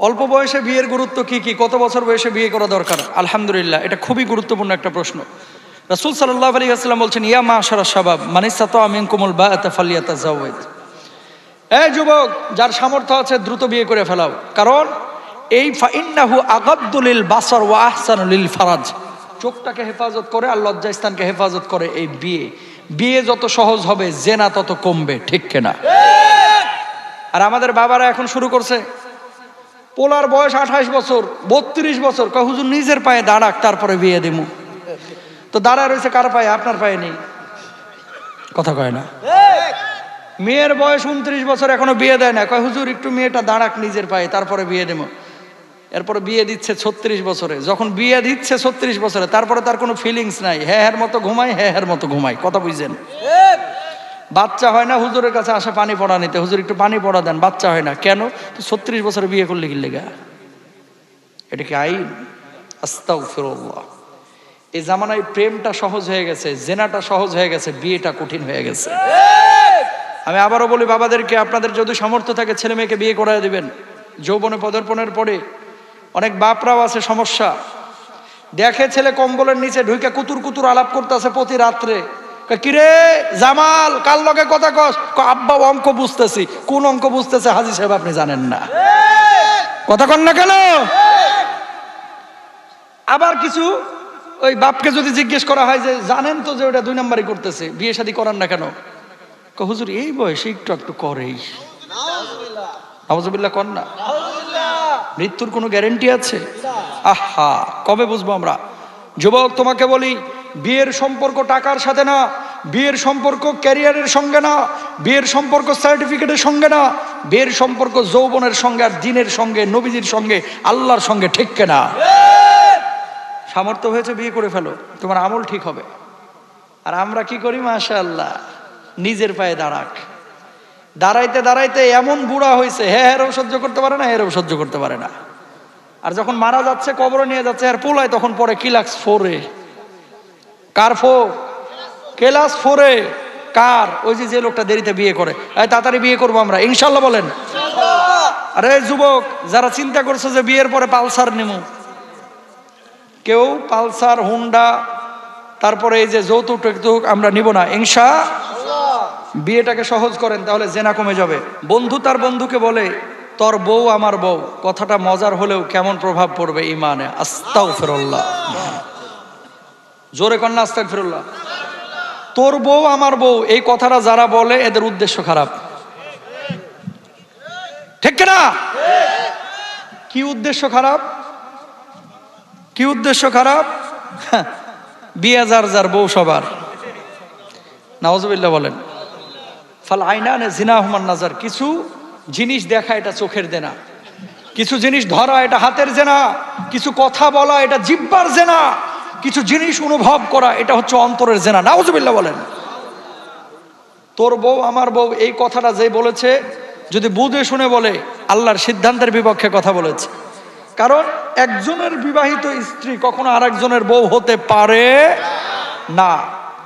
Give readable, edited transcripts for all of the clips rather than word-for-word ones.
অল্প বয়সে বিয়ের গুরুত্ব কি কি, কত বছর বয়সে বিয়ে করা দরকার? আলহামদুলিল্লাহ, এটা খুবই গুরুত্বপূর্ণ একটা প্রশ্ন। রাসূল সাল্লাল্লাহু আলাইহি ওয়াসাল্লাম বলছেন, ইয়া মাশারাশ শাবাব মান ইসতাতা মিনকুমুল বাআতা ফালইয়াতাযাওয়াজ। এই যুবক, যার সামর্থ্য আছে দ্রুত বিয়ে করে ফেলাও, কারণ এই ফাইন্নাহু আগাদ্দু লিল বাসার ওয়া আহসানু লিল ফারাজ। চোখটাকে হেফাজত করে আর লজ্জাস্থানকে হেফাজত করে এই বিয়ে। বিয়ে যত সহজ হবে জেনা তত কমবে, ঠিক কিনা? আর আমাদের বাবারা এখন শুরু করছে, পোলার বয়স 28 বছর 32 বছর, কয় হুজুর নিজের পায়ে দাঁড়াক তারপরে বিয়ে দিমু। তো দাঁড়া রয়েছে কার পায়ে? আপনার পায়ে নেই, কথা কয় না। মেয়ের বয়স 29 বছর, এখনো বিয়ে দেয় না, কয় হুজুর একটু মেয়েটা দাঁড়াক নিজের পায়ে তারপরে বিয়ে দেবো। এরপরে বিয়ে দিচ্ছে 36 বছরে। যখন বিয়ে দিচ্ছে 36 বছরে, তারপরে তার কোনো ফিলিংস নাই, হ্যাঁ মতো ঘুমায়, হ্যাঁ মতো ঘুমায়, কথা বুঝছেন? বাচ্চা হয় না, হুজুরের কাছে আসা পানি পড়া নিতে, হুজুর একটু পানি পড়া দেন, বাচ্চা হয় না কেন? তো 36 বছরে বিয়ে করলে কি লেগা? এটা কি আইন? আস্তাগফিরুল্লাহ। এই জামানায় প্রেমটা সহজ হয়ে গেছে, জেনাটা সহজ হয়ে গেছে, বিয়েটা কঠিন হয়ে গেছে। আমি আবারও বলি বাবাদেরকে, আপনাদের যদি সামর্থ্য থাকে ছেলে মেয়েকে বিয়ে করায় দিবেন। যৌবনে পদার্পণের পরে অনেক বাপরাও আছে সমস্যা, দেখে ছেলে কম্বলের নিচে ঢুকে কুতুর কুতুর আলাপ করতেছে প্রতি রাত্রে। কিরে জামাল, কার লগে কথা কস? আব্বা অঙ্ক বুঝতেছি। কোন অঙ্ক বুঝতেছে হাজী সাহেব আপনি জানেন না, কথা কন না কেন? আবার কিছু ওই বাপকে যদি জিজ্ঞেস করা হয় যে জানেন তো যে ওটা 2 নাম্বারই করতেছে, বিয়ে শাদী করান না কেন? হুজুর এই বয়সে একটু একটু করেই। নাউজুবিল্লাহ কন না। মৃত্যুর কোনো গ্যারেন্টি আছে? আহা, কবে বুঝবো আমরা? যুবক, তোমাকে বলি, বিয়ের সম্পর্ক টাকার সাথে না, বিয়ের সম্পর্ক ক্যারিয়ারের সঙ্গে না, বিয়ের সম্পর্ক সার্টিফিকেটের সঙ্গে না, বিয়ের সম্পর্ক যৌবনের সঙ্গে আর দ্বীনের সঙ্গে, নবীজির সঙ্গে, আল্লাহর সঙ্গে, ঠিক কিনা? সামর্থ্য হয়েছে বিয়ে করে ফেলো, তোমার আমল ঠিক হবে। আর আমরা কি করি? মাশাআল্লাহ, নিজের পায়ে দাঁড়াক। দাঁড়াইতে দাঁড়াইতে এমন বুড়া হয়েছে, হেরও সহ্য করতে পারে না, হেরও সহ্য করতে পারে না। আর যখন মারা যাচ্ছে, কবরে নিয়ে যাচ্ছে, আর পোলায় তখন পড়ে ক্লাস 4-এ। কার 4? ক্লাস 4-এ। কার? ওই যে লোকটা দেরিতে বিয়ে করে। তাড়াতাড়ি বিয়ে করবো আমরা ইনশাল্লাহ, বলেন। আরে যুবক, যারা চিন্তা করছে যে বিয়ের পরে পালসার নিমু, কেউ পালসার, হুন্ডা, তারপরে এই যে যৌতুক আমরা নিব না ইনশাআল্লাহ। বিয়েটাকে সহজ করেন, তাহলে জেনা কমে যাবে। বন্ধু তার বন্ধুকে বলে, তোর বউ আমার বউ, কথাটা মজার হলেও কেমন প্রভাব পড়বে ইমানে? আস্তাগফিরুল্লাহ, জোরে কন্যা আস্তাগফিরুল্লাহ। তোর বউ আমার বউ, এই কথাটা যারা বলে এদের উদ্দেশ্য খারাপ, ঠিক না? কি উদ্দেশ্য খারাপ? কি উদ্দেশ্য খারাপ? বিয়ে যার যার, বউ সবার। নাউজুবিল্লাহ বলেন। ফাল আইনানে জিনাহুমান নাজার। কিছু জিনিস দেখা এটা চোখের জেনা, কিছু জিনিস ধরা এটা হাতের জেনা, কিছু কথা বলা এটা জিহ্বার জেনা, কিছু জিনিস অনুভব করা এটা হচ্ছে অন্তরের জেনা। নাউজুবিল্লাহ বলেন। তোর বউ আমার বউ, এই কথাটা যে বলেছে, যদি বুঝে শুনে বলে, আল্লাহর সিদ্ধান্তের বিপক্ষে কথা বলেছে। কারণ একজনের বিবাহিত স্ত্রী কখনো আরেকজনের বউ হতে পারে না।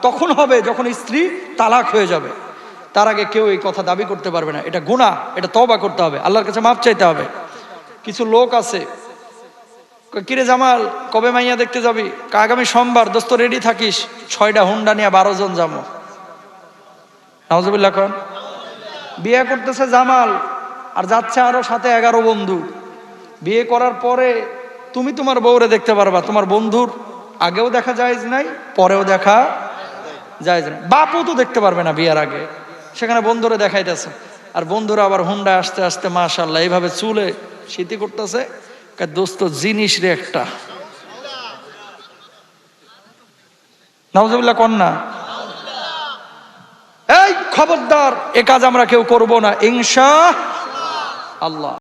তখন হবে যখন স্ত্রী তালাক হয়ে যাবে, তার আগে কেউ এই কথা দাবি করতে পারবে না। এটা গুনাহ, এটা তওবা করতে হবে, আল্লাহর কাছে মাফ চাইতে হবে। কিছু লোক আছে, কিরে জামাল কবে মাইয়া দেখতে যাবি? আগামী সোমবার। দোস্ত রেডি থাকিস, 6টা হুন্ডা নিয়ে 12 জন যাবো। নাউজুবিল্লাহ কোন। বিয়ে করতেছে জামাল, আর যাচ্ছে আরো সাথে 11 বন্ধু। বিয়ে করার পরে তুমি তোমার বউরে দেখতে পারবা, তোমার বন্ধুর আগেও দেখা জায়েজ নাই, পরেও দেখা জায়েজ নাই। বাপও তো দেখতে পারবে না বিয়ের আগে, সেখানে বন্ধুরে দেখাইতেছে। আর বন্ধুরা আবার হুন্ডা আসতে আসতে মাশাআল্লাহ এইভাবে চুলে স্মৃতি করতেছে, দোস্ত জিনিস রে একটা। নাউজুবিল্লাহ কন্যা। এই খবরদার, এ কাজ আমরা কেউ করব না ইনশাআল্লাহ।